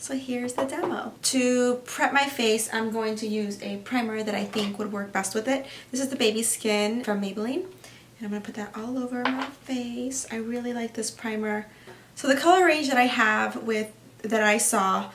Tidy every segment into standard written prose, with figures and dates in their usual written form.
So here's the demo. To prep my face, I'm going to use a primer that I think would work best with it. This is the Baby Skin from Maybelline. And I'm going to put that all over my face. I really like this primer. So the color range that I have that I saw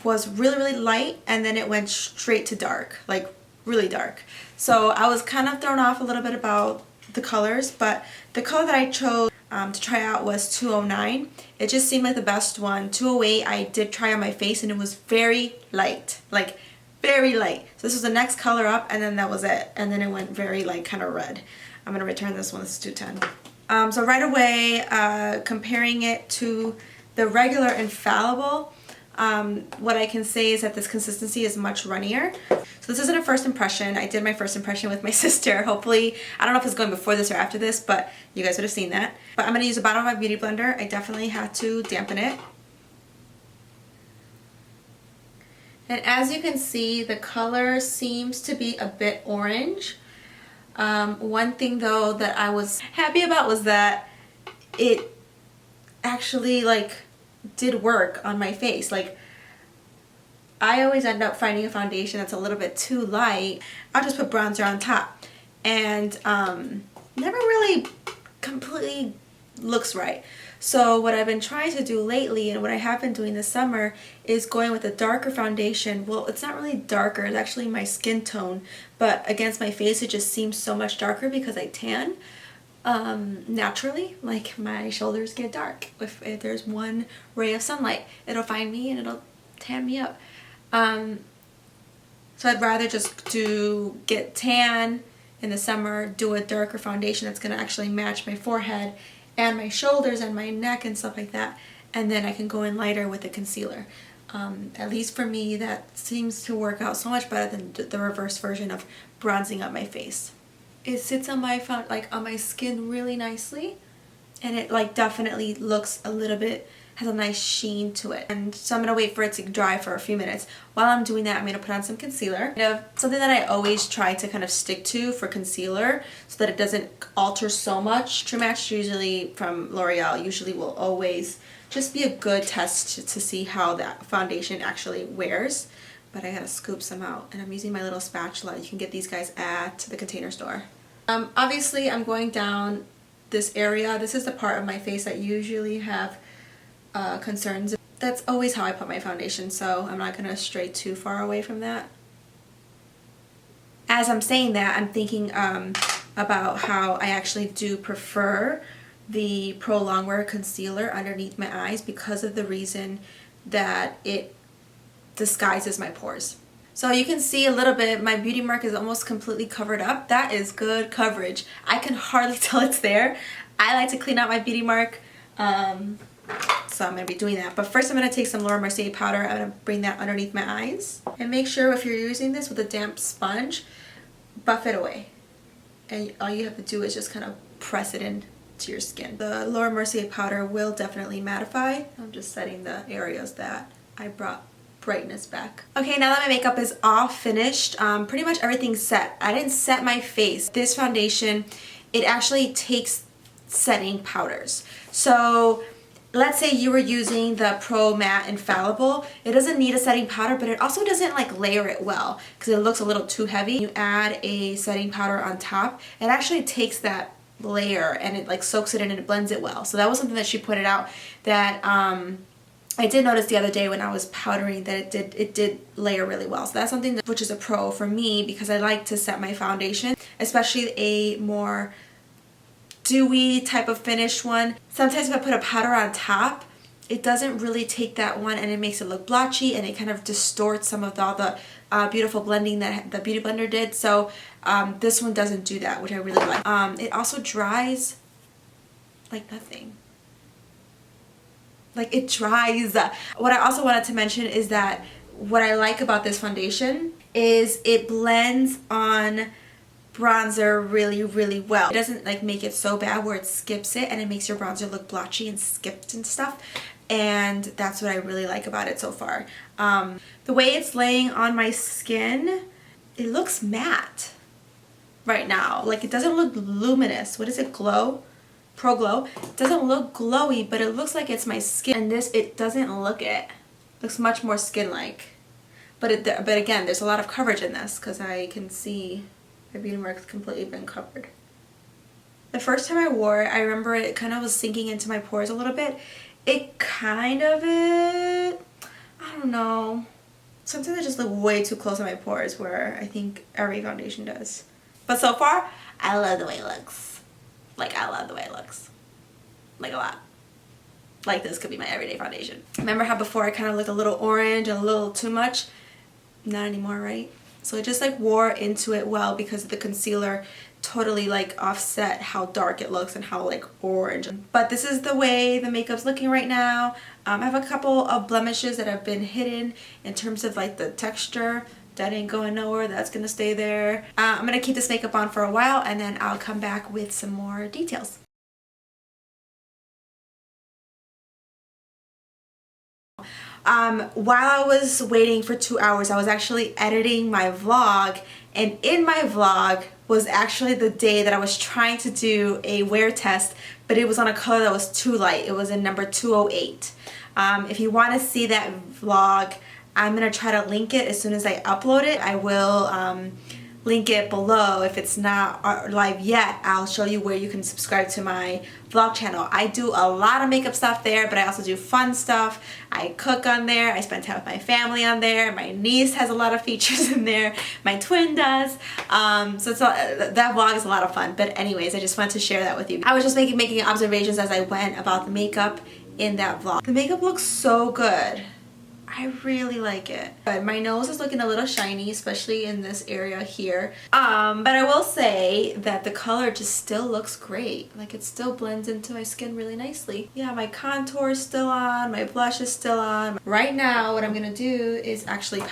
was really light, and then it went straight to dark, like really dark. So I was kind of thrown off a little bit about the colors, but the color that I chose to try out was 209. It just seemed like the best one. 208 I did try on my face and it was very light, like very light. So this was the next color up, and then that was it, and then it went very like kind of red. I'm gonna return this one. This is 210. So right away, comparing it to the regular Infallible, what I can say is that this consistency is much runnier. So this isn't a first impression. I did my first impression with my sister. Hopefully, I don't know if it's going before this or after this, but you guys would have seen that. But I'm going to use the bottom of my beauty blender. I definitely had to dampen it. And as you can see, the color seems to be a bit orange. One thing though that I was happy about was that it actually like did work on my face. Like, I always end up finding a foundation that's a little bit too light. I'll just put bronzer on top, and never really completely looks right. So what I've been trying to do lately, and what I have been doing this summer, is going with a darker foundation. Well, it's not really darker, it's actually my skin tone, but against my face it just seems so much darker because I tan naturally. Like, my shoulders get dark. If there's one ray of sunlight, it'll find me and it'll tan me up. So I'd rather just get tan in the summer, do a darker foundation that's going to actually match my forehead and my shoulders and my neck and stuff like that, and then I can go in lighter with a concealer. At least for me, that seems to work out so much better than the reverse version of bronzing up my face. It sits on my on my skin really nicely, and it like definitely looks a little bit, has a nice sheen to it. And so I'm gonna wait for it to dry for a few minutes. While I'm doing that, I'm gonna put on some concealer. Something that I always try to kind of stick to for concealer so that it doesn't alter so much. True Match, usually from L'Oreal, usually will always just be a good test to see how that foundation actually wears. But I gotta scoop some out, and I'm using my little spatula. You can get these guys at the Container Store. Obviously I'm going down this area. This is the part of my face that usually have concerns. That's always how I put my foundation, so I'm not gonna stray too far away from that. As I'm saying that, I'm thinking about how I actually do prefer the Pro Longwear concealer underneath my eyes because of the reason that it disguises my pores. So you can see a little bit, my beauty mark is almost completely covered up. That is good coverage. I can hardly tell it's there. I like to clean out my beauty mark, so I'm going to be doing that. But first I'm going to take some Laura Mercier powder. I'm going to bring that underneath my eyes. And make sure if you're using this with a damp sponge, buff it away. And all you have to do is just kind of press it into your skin. The Laura Mercier powder will definitely mattify. I'm just setting the areas that I brought brightness back. Okay, now that my makeup is all finished, pretty much everything's set. I didn't set my face. This foundation, it actually takes setting powders. So let's say you were using the Pro Matte Infallible. It doesn't need a setting powder, but it also doesn't like layer it well because it looks a little too heavy. You add a setting powder on top, it actually takes that layer and it like soaks it in and it blends it well. So that was something that she pointed out that I did notice the other day when I was powdering that it did layer really well. So that's something which is a pro for me because I like to set my foundation, especially a more dewy type of finished one. Sometimes if I put a powder on top, it doesn't really take that one and it makes it look blotchy and it kind of distorts some of all the beautiful blending that the Beauty Blender did. So this one doesn't do that, which I really like. It also dries like nothing. Like, it dries. What I also wanted to mention is that what I like about this foundation is it blends on bronzer really well. It doesn't like make it so bad where it skips it and it makes your bronzer look blotchy and skipped and stuff. And that's what I really like about it so far. The way it's laying on my skin, it looks matte right now. Like, it doesn't look luminous. What is it? Glow? Pro Glow. It doesn't look glowy, but it looks like it's my skin. And this, it doesn't look it. Looks much more skin-like. But again, there's a lot of coverage in this because I can see my beauty mark's completely been covered. The first time I wore it, I remember it kind of was sinking into my pores a little bit. I don't know. Sometimes I just look way too close to my pores, where I think every foundation does. But so far, I love the way it looks. Like, I love the way it looks. Like, a lot. Like, this could be my everyday foundation. Remember how before I kind of looked a little orange and a little too much? Not anymore, right? So it just like wore into it well because the concealer totally like offset how dark it looks and how like orange. But this is the way the makeup's looking right now. I have a couple of blemishes that have been hidden in terms of like the texture. That ain't going nowhere. That's gonna stay there. I'm gonna keep this makeup on for a while and then I'll come back with some more details. While I was waiting for 2 hours, I was actually editing my vlog, and in my vlog was actually the day that I was trying to do a wear test, but it was on a color that was too light. It was in number 208. If you want to see that vlog, I'm going to try to link it as soon as I upload it. I will link it below. If it's not live yet, I'll show you where you can subscribe to my vlog channel. I do a lot of makeup stuff there, but I also do fun stuff. I cook on there. I spend time with my family on there. My niece has a lot of features in there. My twin does. So that vlog is a lot of fun. But anyways, I just wanted to share that with you. I was just making observations as I went about the makeup in that vlog. The makeup looks so good. I really like it. But my nose is looking a little shiny, especially in this area here. But I will say that the color just still looks great. Like, it still blends into my skin really nicely. Yeah, my contour is still on, my blush is still on. Right now, what I'm gonna do is actually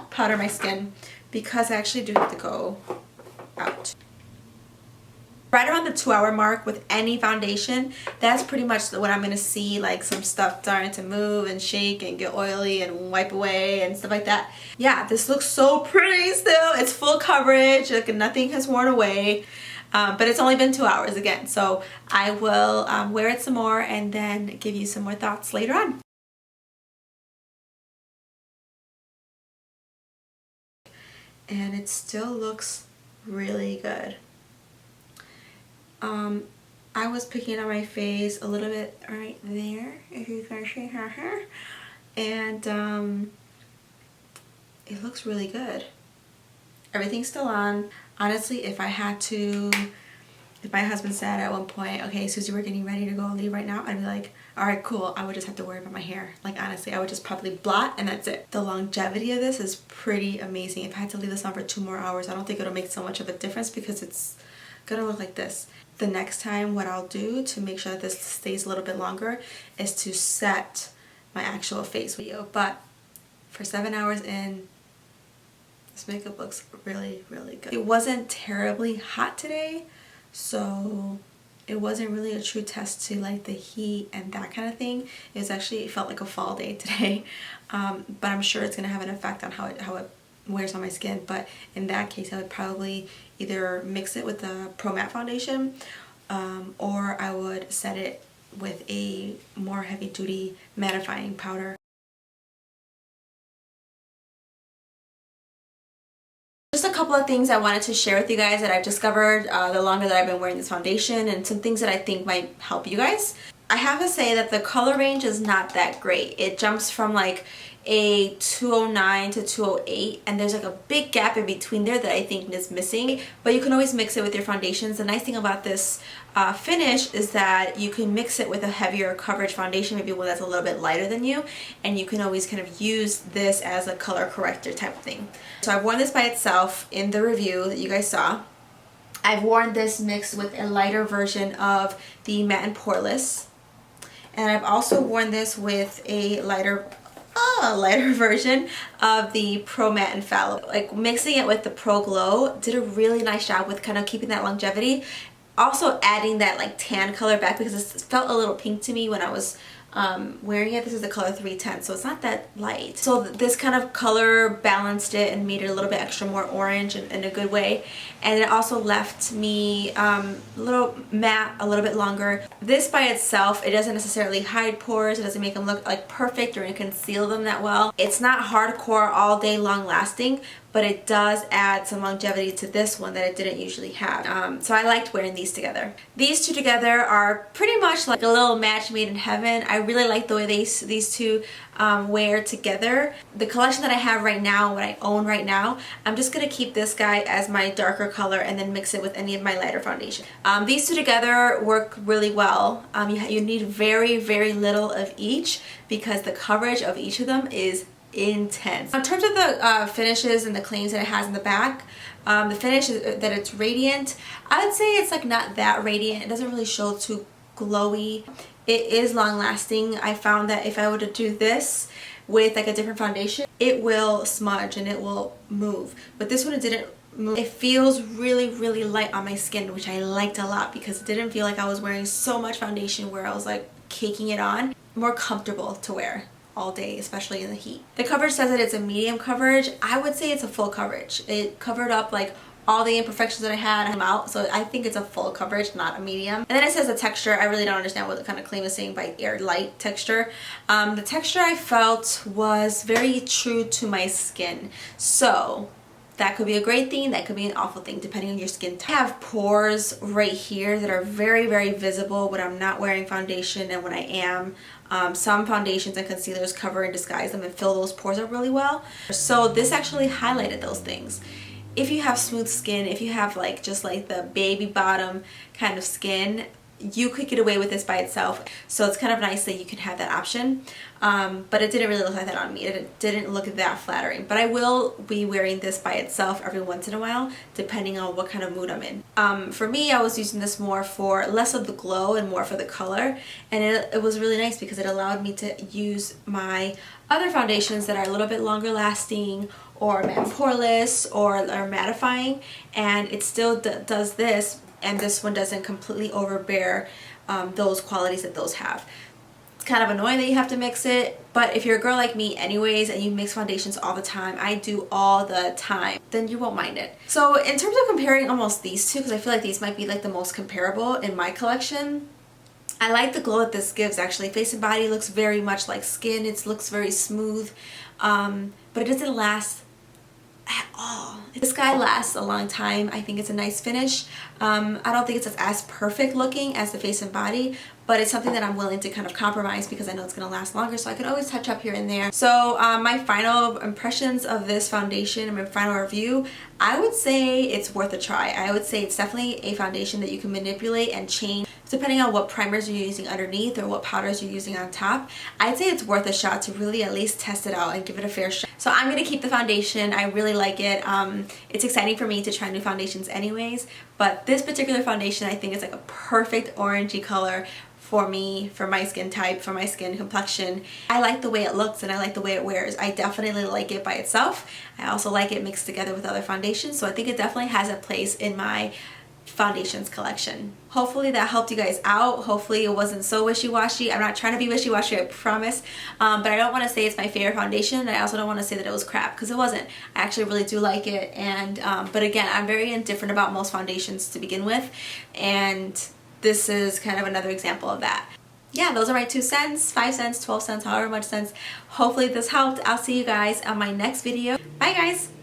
powder my skin because I actually do have to go out. Right around the 2 hour mark with any foundation, that's pretty much when I'm going to see like some stuff starting to move and shake and get oily and wipe away and stuff like that. Yeah, this looks so pretty still. It's full coverage, like nothing has worn away. But it's only been 2 hours again, so I will wear it some more and then give you some more thoughts later on. And it still looks really good. I was picking on my face a little bit right there, if you can see her hair, and it looks really good. Everything's still on. Honestly, if my husband said at one point, okay, Susie, we're getting ready to go leave right now, I'd be like, alright, cool. I would just have to worry about my hair. Like, honestly, I would just probably blot and that's it. The longevity of this is pretty amazing. If I had to leave this on for 2 more hours, I don't think it'll make so much of a difference because it's gonna look like this. The next time, what I'll do to make sure that this stays a little bit longer is to set my actual face video. But for 7 hours in, this makeup looks really, really good. It wasn't terribly hot today, so it wasn't really a true test to like the heat and that kind of thing. It felt like a fall day today. But I'm sure it's gonna have an effect on how it wears on my skin. But in that case, I would probably either mix it with the Pro Matte foundation or I would set it with a more heavy duty mattifying powder. Just a couple of things I wanted to share with you guys that I've discovered the longer that I've been wearing this foundation, and some things that I think might help you guys. I have to say that the color range is not that great. It jumps from like a 209 to 208, and there's like a big gap in between there that I think is missing, but you can always mix it with your foundations. The nice thing about this finish is that you can mix it with a heavier coverage foundation, maybe one that's a little bit lighter than you, and you can always kind of use this as a color corrector type of thing. So I've worn this by itself in the review that you guys saw. I've worn this mixed with a lighter version of the Matte and Poreless, and I've also worn this with a lighter version of the Pro Matte and Fallow. Like, mixing it with the Pro Glow did a really nice job with kind of keeping that longevity. Also adding that like tan color back because it felt a little pink to me when I was wearing it. This is the color 310, so it's not that light. So this kind of color balanced it and made it a little bit extra more orange in a good way. And it also left me a little matte, a little bit longer. This by itself, it doesn't necessarily hide pores. It doesn't make them look like perfect or conceal them that well. It's not hardcore all day long lasting, but it does add some longevity to this one that it didn't usually have. So I liked wearing these together. These two together are pretty much like a little match made in heaven. I really like the way these two wear together. The collection that I have right now, what I own right now, I'm just going to keep this guy as my darker color and then mix it with any of my lighter foundation. These two together work really well. You need very, very little of each because the coverage of each of them is intense. In terms of the finishes and the claims that it has in the back, the finish is that it's radiant. I would say it's like not that radiant. It doesn't really show too glowy. It is long lasting. I found that if I were to do this with like a different foundation, it will smudge and it will move. But this one, it didn't move. It feels really, really light on my skin, which I liked a lot because it didn't feel like I was wearing so much foundation where I was like caking it on. More comfortable to wear all day, especially in the heat. The coverage says that it's a medium coverage. I would say it's a full coverage. It covered up like all the imperfections that I had out, so I think it's a full coverage, not a medium. And then it says the texture. I really don't understand what the kind of claim is saying by air light texture. The texture I felt was very true to my skin. So that could be a great thing, that could be an awful thing, depending on your skin type. I have pores right here that are very, very visible when I'm not wearing foundation and when I am. Some foundations and concealers cover and disguise them and fill those pores up really well. So this actually highlighted those things. If you have smooth skin, if you have like just like the baby bottom kind of skin, you could get away with this by itself. So it's kind of nice that you can have that option. But it didn't really look like that on me. It didn't look that flattering. But I will be wearing this by itself every once in a while, depending on what kind of mood I'm in. For me, I was using this more for less of the glow and more for the color. And it was really nice because it allowed me to use my other foundations that are a little bit longer lasting or matte poreless or mattifying. And it still does this. And this one doesn't completely overbear those qualities that those have. It's kind of annoying that you have to mix it, but if you're a girl like me anyways and you mix foundations all the time, I do all the time, then you won't mind it. So in terms of comparing almost these two, because I feel like these might be like the most comparable in my collection, I like the glow that this gives actually. Face and body looks very much like skin. It looks very smooth, but it doesn't last at all. This guy lasts a long time. I think it's a nice finish. I don't think it's as perfect looking as the face and body, but it's something that I'm willing to kind of compromise because I know it's going to last longer, so I can always touch up here and there. So my final impressions of this foundation and my final review, I would say it's worth a try. I would say it's definitely a foundation that you can manipulate and change depending on what primers you're using underneath or what powders you're using on top. I'd say it's worth a shot to really at least test it out and give it a fair shot. So I'm going to keep the foundation. I really like it. It's exciting for me to try new foundations anyways, but this particular foundation I think is like a perfect orangey color for me, for my skin type, for my skin complexion. I like the way it looks and I like the way it wears. I definitely like it by itself. I also like it mixed together with other foundations, so I think it definitely has a place in my foundations collection. Hopefully that helped you guys out. Hopefully it wasn't so wishy-washy. I'm not trying to be wishy-washy, I promise. But I don't want to say it's my favorite foundation, and I also don't want to say that it was crap, because it wasn't. I actually really do like it, and but again, I'm very indifferent about most foundations to begin with, and this is kind of another example of that. Yeah, those are my 2 cents, 5 cents, 12 cents, however much cents. Hopefully this helped. I'll see you guys on my next video. Bye guys!